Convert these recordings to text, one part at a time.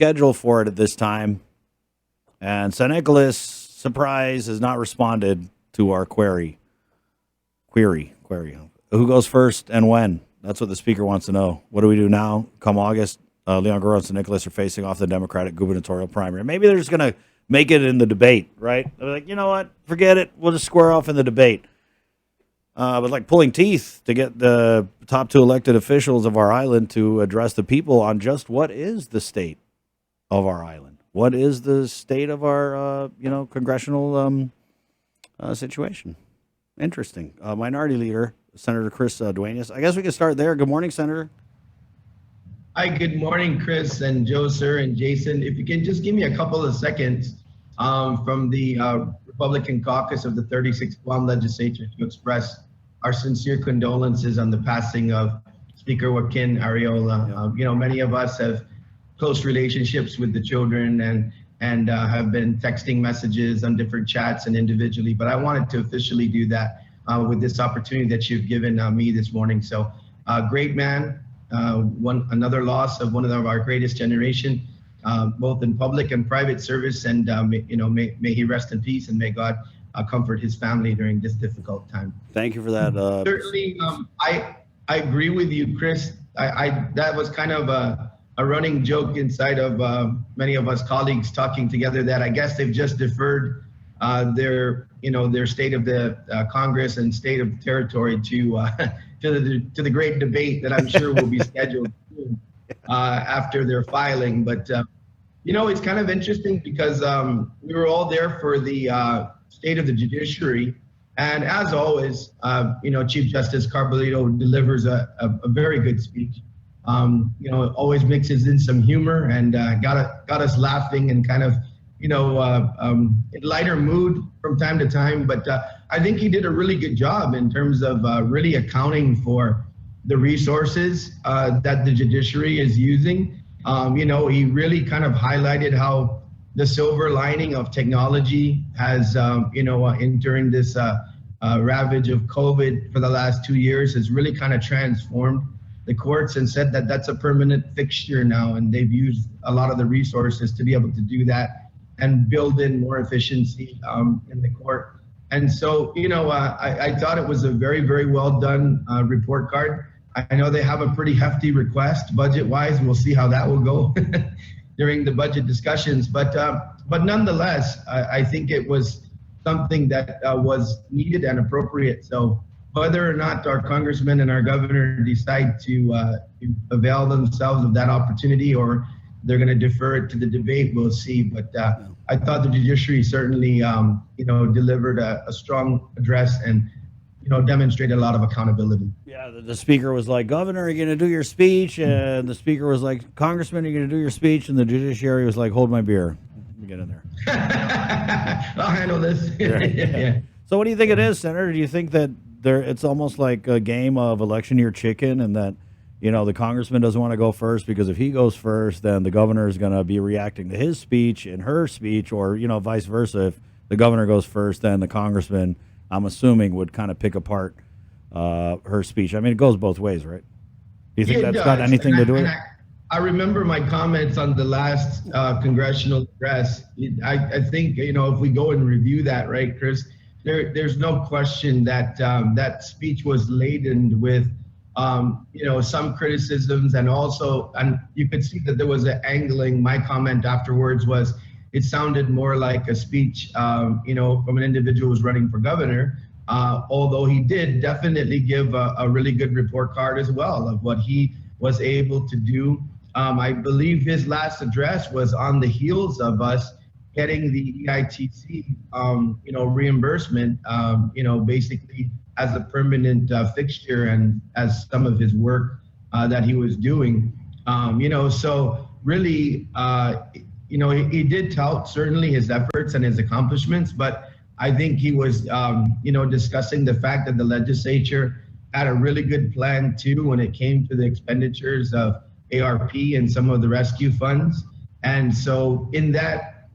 scheduled for it at this time. And St. Nicholas, surprise, has not responded to our query. Query. Who goes first and when? That's what the speaker wants to know. What do we do now? Come August, Leon Guerrero and St. Nicholas are facing off the Democratic gubernatorial primary. Maybe they're just going to make it in the debate, right? They're like, you know what? Forget it. We'll just square off in the debate. But like pulling teeth to get the top two elected officials of our island to address the people on just what is the state of our island. What is the state of our, congressional situation? Interesting. Minority Leader, Senator Chris Duenas. I guess we can start there. Good morning, Senator. Hi, good morning, Chris and Joe, sir, and Jason. If you can just give me a couple of seconds from the Republican caucus of the 36th Guam legislature to express our sincere condolences on the passing of Speaker Joaquin Arreola. Many of us have close relationships with the children and have been texting messages on different chats and individually, but I wanted to officially do that with this opportunity that you've given me this morning. So great man, another loss of one of our greatest generation, both in public and private service, and may he rest in peace, and may God comfort his family during this difficult time. Thank you for that. Certainly, I agree with you, Chris. That was kind of a running joke inside of many of us colleagues talking together that I guess they've just deferred their state of the Congress and state of territory to the great debate that I'm sure will be scheduled soon, after their filing. But it's kind of interesting because we were all there for the state of the judiciary, and as always, Chief Justice Carbolito delivers a very good speech. Always mixes in some humor and got us laughing and kind of in lighter mood from time to time. But I think he did a really good job in terms of really accounting for the resources that the judiciary is using. He really kind of highlighted how the silver lining of technology has, during this ravage of COVID for the last 2 years, has really kind of transformed the courts, and said that that's a permanent fixture now, and they've used a lot of the resources to be able to do that and build in more efficiency in the court. And so, I thought it was a very, very well done report card. I know they have a pretty hefty request budget-wise. We'll see how that will go during the budget discussions. But nonetheless, I think it was something that was needed and appropriate. So whether or not our congressman and our governor decide to avail themselves of that opportunity, or they're going to defer it to the debate, we'll see. But I thought the judiciary certainly, delivered a strong address and, demonstrated a lot of accountability. Yeah, the speaker was like, Governor, are you going to do your speech? And the speaker was like, Congressman, are you going to do your speech? And the judiciary was like, hold my beer. Let me get in there. I'll handle this. Yeah. So what do you think it is, Senator? Do you think that it's almost like a game of election year chicken, and that, the congressman doesn't want to go first because if he goes first, then the governor is going to be reacting to his speech and her speech, or, vice versa. If the governor goes first, then the congressman, I'm assuming, would kind of pick apart her speech. I mean, it goes both ways, right? Do you think that's got anything to do with it? I remember my comments on the last congressional address. I think, if we go and review that, right, Chris, there's no question that that speech was laden with, some criticisms, and you could see that there was an angling. My comment afterwards was, it sounded more like a speech, from an individual who's running for governor, although he did definitely give a really good report card as well of what he was able to do. I believe his last address was on the heels of us getting the EITC, reimbursement, basically as a permanent fixture, and as some of his work that he was doing, so really, he did tout certainly his efforts and his accomplishments, but I think he was, discussing the fact that the legislature had a really good plan too when it came to the expenditures of ARP and some of the rescue funds. And so in that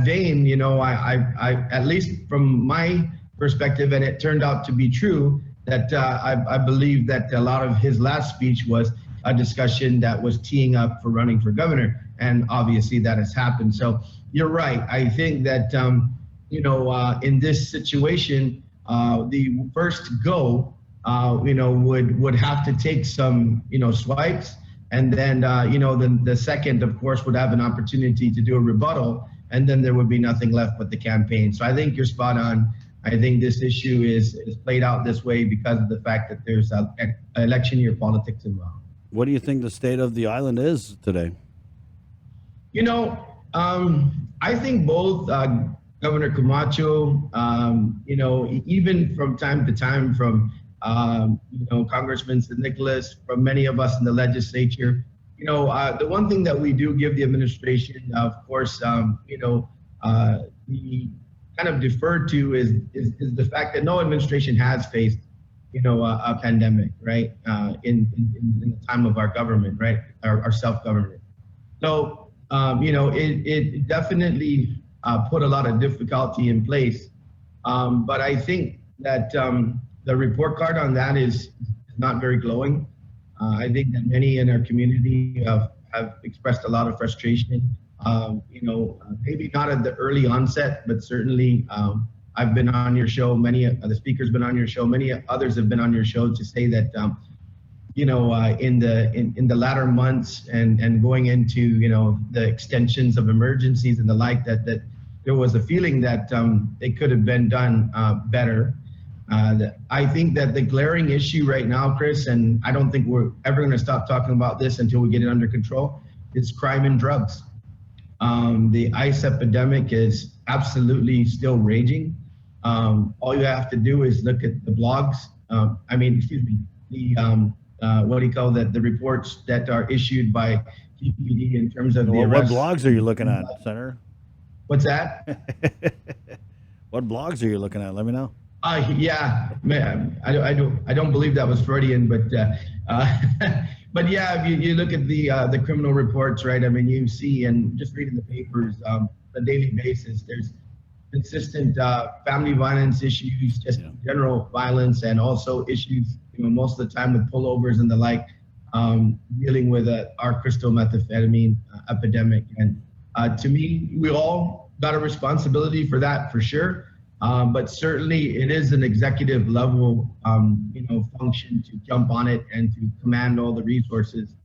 vein, I at least from my perspective, and it turned out to be true, that I believe that a lot of his last speech was a discussion that was teeing up for running for governor. and obviously that has happened. So you're right. I think that in this situation, the first go, would have to take some swipes, and then the second, of course, would have an opportunity to do a rebuttal, and then there would be nothing left but the campaign. So I think you're spot on. I think this issue is played out this way because of the fact that there's election year politics involved. What do you think the state of the island is today? I think both Governor Camacho, even from time to time from, Congressman San Nicolas, from many of us in the legislature, the one thing that we do give the administration, of course, the kind of deferred to is the fact that no administration has faced, a pandemic, right? In the time of our government, right? Our self-government. So, it definitely put a lot of difficulty in place. But I think that the report card on that is not very glowing. I think that many in our community have expressed a lot of frustration. Maybe not at the early onset, but certainly I've been on your show. Many of the speakers been on your show. Many others have been on your show to say that, in the latter months and going into, the extensions of emergencies and the like, that there was a feeling that it could have been done better. I think that the glaring issue right now, Chris, and I don't think we're ever going to stop talking about this until we get it under control, is crime and drugs. The ICE epidemic is absolutely still raging. All you have to do is look at the blogs. The reports that are issued by TPD in terms of the arrests. What blogs are you looking at, Senator? What's that? What blogs are you looking at? Let me know. Yeah, man, I don't believe that was Freudian, but but yeah, if you look at the criminal reports, right? I mean, you see, and just reading the papers on a daily basis, there's consistent family violence issues, just general violence, and also issues, most of the time with pullovers and the like, dealing with our crystal methamphetamine epidemic. And to me, we all got a responsibility for that, for sure. But certainly it is an executive level, function to jump on it and to command all the resources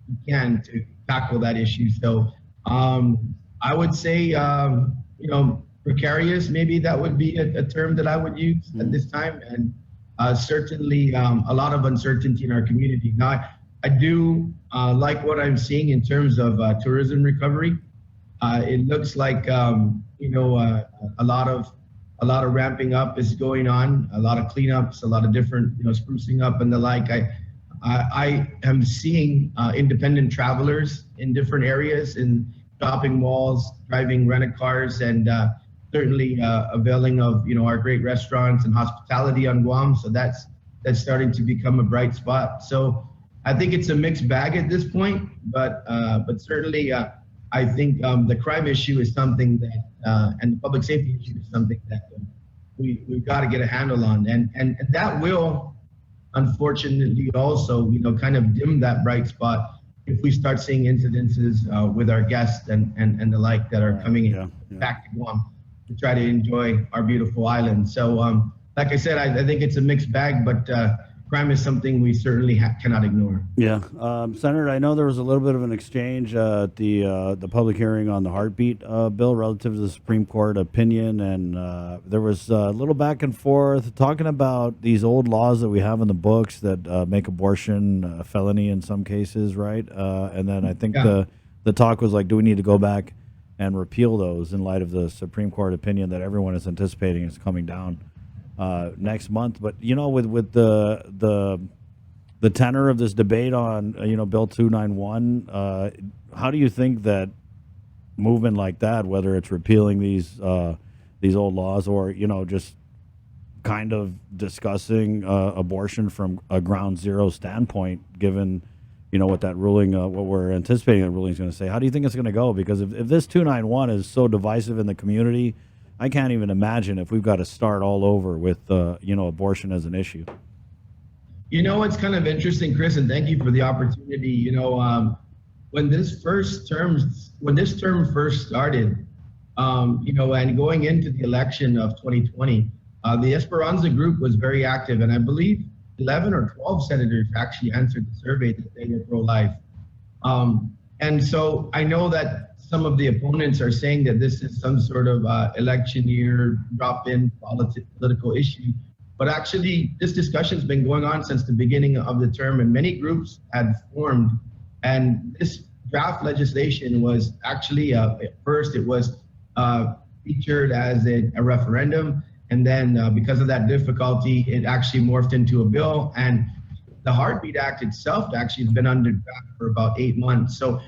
you can to tackle that issue. So I would say, precarious, maybe that would be a term that I would use at this time. And certainly a lot of uncertainty in our community. Now, I do like what I'm seeing in terms of tourism recovery. It looks like, a lot of ramping up is going on, a lot of cleanups, a lot of different, sprucing up and the like. I am seeing independent travelers in different areas, in shopping malls, driving rented cars, and certainly availing of, our great restaurants and hospitality on Guam. So that's starting to become a bright spot. So I think it's a mixed bag at this point, but certainly I think the crime issue is something that, and the public safety issue is something that we've got to get a handle on. And that will, unfortunately, also, kind of dim that bright spot if we start seeing incidences with our guests and the like that are coming back to Guam to try to enjoy our beautiful island. So, like I said, I think it's a mixed bag, but crime is something we certainly cannot ignore. Yeah. Senator, I know there was a little bit of an exchange at the public hearing on the heartbeat bill relative to the Supreme Court opinion, and there was a little back and forth talking about these old laws that we have in the books that make abortion a felony in some cases, right? And then I think the talk was like, do we need to go back and repeal those in light of the Supreme Court opinion that everyone is anticipating is coming down next month? But with the tenor of this debate on Bill 291, how do you think that movement like that, whether it's repealing these old laws or just kind of discussing abortion from a ground zero standpoint, given what that ruling, what we're anticipating that ruling is going to say, how do you think it's going to go? Because if this 291 is so divisive in the community, I can't even imagine if we've got to start all over with, abortion as an issue. It's kind of interesting, Chris, and thank you for the opportunity. when this term first started, and going into the election of 2020, the Esperanza group was very active, and I believe 11 or 12 senators actually answered the survey that they were pro-life. And so I know that some of the opponents are saying that this is some sort of election year drop-in political issue, but actually this discussion's been going on since the beginning of the term, and many groups had formed. And this draft legislation was actually, at first it was featured as a referendum, and then because of that difficulty, it actually morphed into a bill. And the Heartbeat Act itself actually has been under draft for about 8 months. So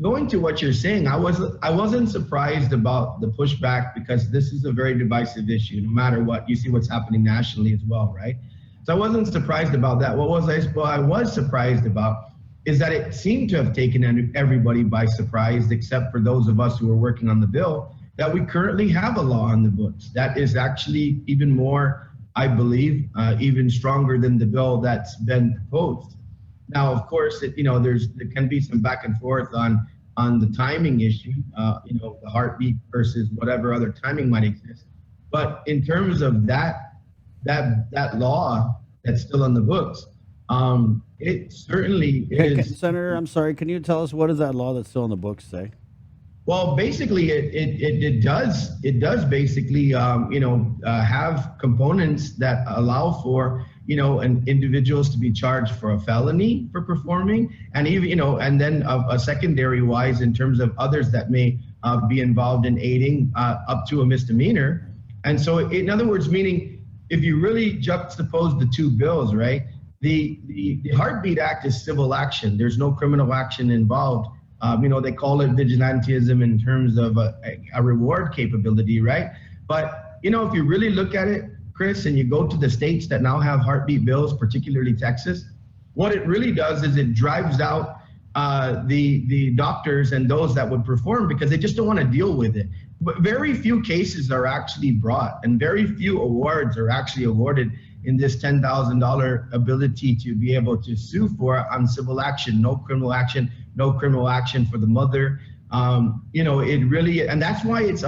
going to what you're saying, I wasn't surprised about the pushback, because this is a very divisive issue. No matter what, you see what's happening nationally as well, right? So I wasn't surprised about that. What I was surprised about is that it seemed to have taken everybody by surprise, except for those of us who are working on the bill, that we currently have a law on the books that is actually even more, I believe, even stronger than the bill that's been proposed. Now, of course, there can be some back and forth on the timing issue, the heartbeat versus whatever other timing might exist. But in terms of that law that's still on the books, it certainly is. Senator, I'm sorry, can you tell us what does that law that's still in the books say? Well, basically, it does basically have components that allow for individuals to be charged for a felony for performing, and even and then a secondary wise in terms of others that may be involved in aiding up to a misdemeanor. And so, in other words, meaning if you really juxtapose the two bills, right? The Heartbeat Act is civil action. There's no criminal action involved. They call it vigilantism in terms of a reward capability, right? But, if you really look at it, Chris, and you go to the states that now have heartbeat bills, particularly Texas, what it really does is it drives out the doctors and those that would perform, because they just don't want to deal with it. But very few cases are actually brought, and very few awards are actually awarded in this $10,000 ability to be able to sue for on civil action, no criminal action for the mother. It really, and that's why it's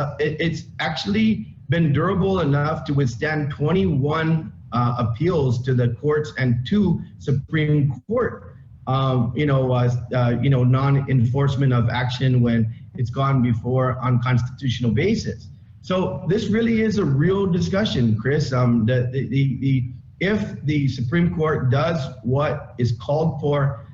actually been durable enough to withstand 21 appeals to the courts and 2 Supreme Court, non-enforcement of action when it's gone before on constitutional basis. So this really is a real discussion, Chris. If the Supreme Court does what is called for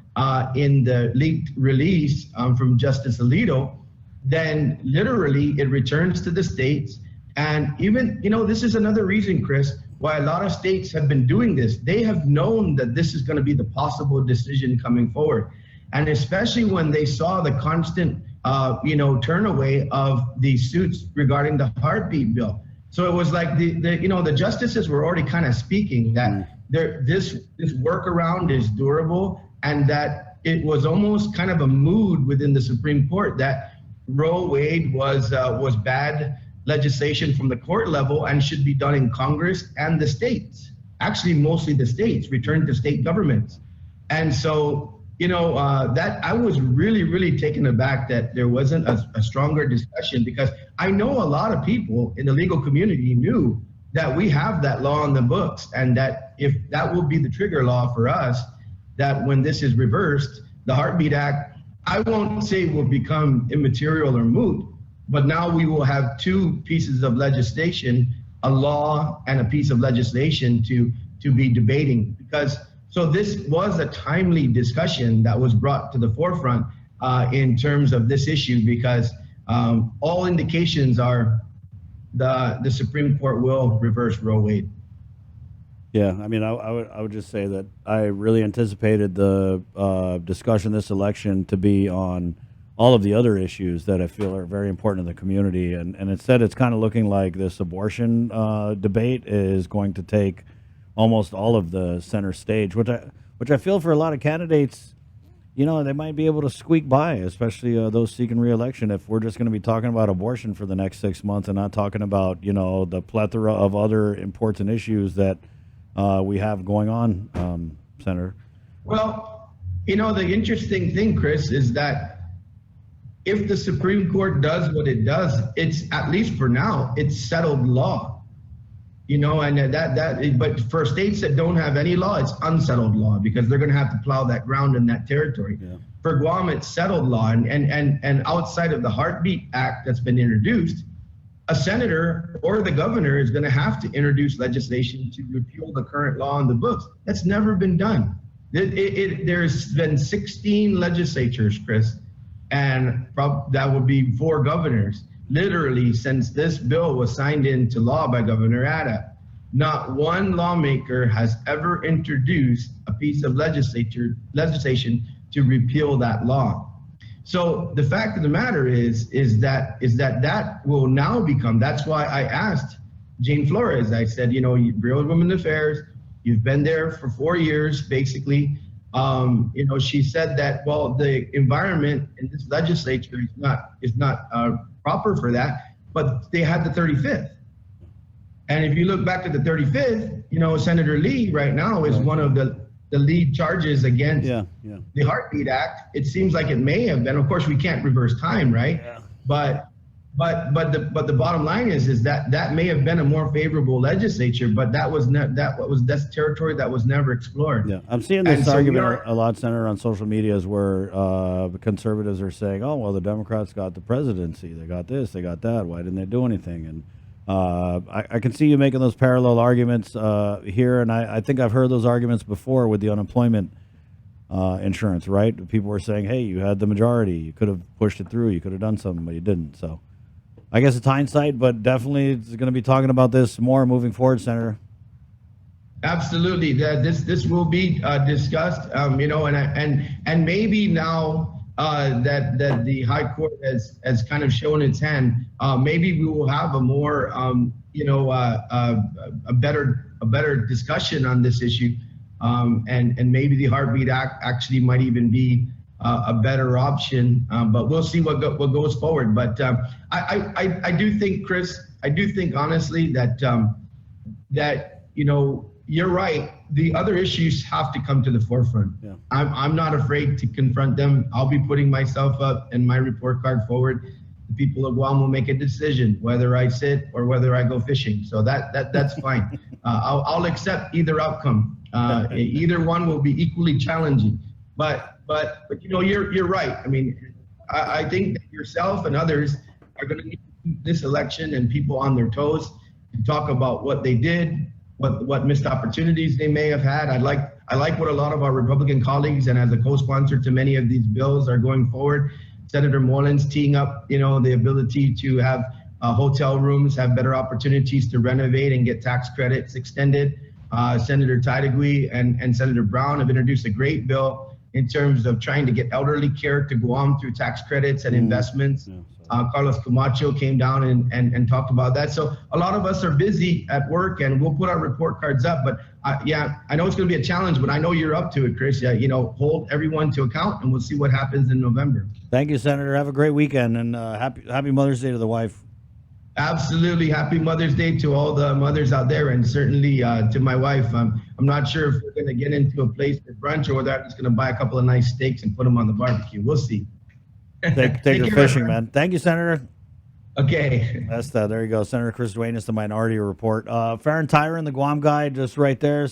in the leaked release from Justice Alito, then literally it returns to the states. And even, this is another reason, Chris, why a lot of states have been doing this. They have known that this is going to be the possible decision coming forward. And especially when they saw the constant turn away of the suits regarding the heartbeat bill. So it was like the justices were already kind of speaking that this workaround is durable, and that it was almost kind of a mood within the Supreme Court that Roe Wade was bad legislation from the court level and should be done in Congress and the states. Actually, mostly the states, returned to state governments. And so that I was really, really taken aback that there wasn't a stronger discussion, because I know a lot of people in the legal community knew that we have that law on the books, and that if that will be the trigger law for us, that when this is reversed, the Heartbeat Act, I won't say will become immaterial or moot, but now we will have 2 pieces of legislation, a law and a piece of legislation to be debating. So this was a timely discussion that was brought to the forefront in terms of this issue, because all indications are the Supreme Court will reverse Roe Wade. Yeah, I mean, I would just say that I really anticipated the discussion this election to be on all of the other issues that I feel are very important in the community, and instead it's kind of looking like this abortion debate is going to take almost all of the center stage, which I feel for a lot of candidates, they might be able to squeak by, especially those seeking re-election, if we're just going to be talking about abortion for the next 6 months and not talking about, the plethora of other important issues that we have going on, Senator. Well, the interesting thing, Chris, is that if the Supreme Court does what it does, it's, at least for now, it's settled law. You know, and but for states that don't have any law, it's unsettled law because they're going to have to plow that ground in that territory. Yeah. For Guam, it's settled law, and outside of the Heartbeat Act that's been introduced, a senator or the governor is going to have to introduce legislation to repeal the current law on the books. That's never been done. There's been 16 legislatures, Chris, and that would be 4 governors. Literally, since this bill was signed into law by Governor Ada, not one lawmaker has ever introduced a piece of legislation to repeal that law. So the fact of the matter is that will now become. That's why I asked Jane Flores. I said, you know, Bureau of Women's Affairs, you've been there for 4 years, basically. You know, she said that, well, the environment in this legislature is not proper for that, but they had the 35th. And if you look back to the 35th, you know, Senator Lee right now is one of the lead charges against the Heartbeat Act. It seems like it may have been. Of course, we can't reverse time, right? Yeah. But the bottom line is that may have been a more favorable legislature, but that's territory that was never explored. Yeah, I'm seeing this argument a lot, Senator, on social media, where conservatives are saying, "Oh, well, the Democrats got the presidency, they got this, they got that. Why didn't they do anything?" And I can see you making those parallel arguments here, and I think I've heard those arguments before with the unemployment insurance. Right? People were saying, "Hey, you had the majority, you could have pushed it through, you could have done something, but you didn't." So. I guess it's hindsight, but definitely it's going to be talking about this more moving forward, Senator. Absolutely, this will be discussed. You know, and maybe now that the High Court has kind of shown its hand, maybe we will have a more you know a better discussion on this issue, and maybe the Heartbeat Act actually might even be a better option, but we'll see what goes forward. But I do think, Chris, honestly that you know, you're right. The other issues have to come to the forefront. Yeah. I'm not afraid to confront them. I'll be putting myself up and my report card forward. The people of Guam will make a decision whether I sit or whether I go fishing. So that's fine. I'll accept either outcome. Either one will be equally challenging. But you know, you're right. I mean, I think that yourself and others are going to need this election and people on their toes to talk about what they did, what missed opportunities they may have had. I like what a lot of our Republican colleagues and as a co-sponsor to many of these bills are going forward. Senator Mullins teeing up, you know, the ability to have hotel rooms, have better opportunities to renovate and get tax credits extended. Senator Taidagui and Senator Brown have introduced a great bill in terms of trying to get elderly care to Guam through tax credits and investments. Carlos Camacho came down and talked about that. So a lot of us are busy at work, and we'll put our report cards up. But yeah, I know it's going to be a challenge, but I know you're up to it, Chris. You know, hold everyone to account, and we'll see what happens in November. Thank you, Senator. Have a great weekend, and happy Mother's Day to the wife. Absolutely. Happy Mother's Day to all the mothers out there, and certainly to my wife. I'm not sure if we're going to get into a place for brunch or whether I'm just going to buy a couple of nice steaks and put them on the barbecue. We'll see. Take her fishing, man. Thank you, Senator. Okay. That's there you go. Senator Chris Duenas, the Minority Report. Farron Tyron, the Guam guy, just right there.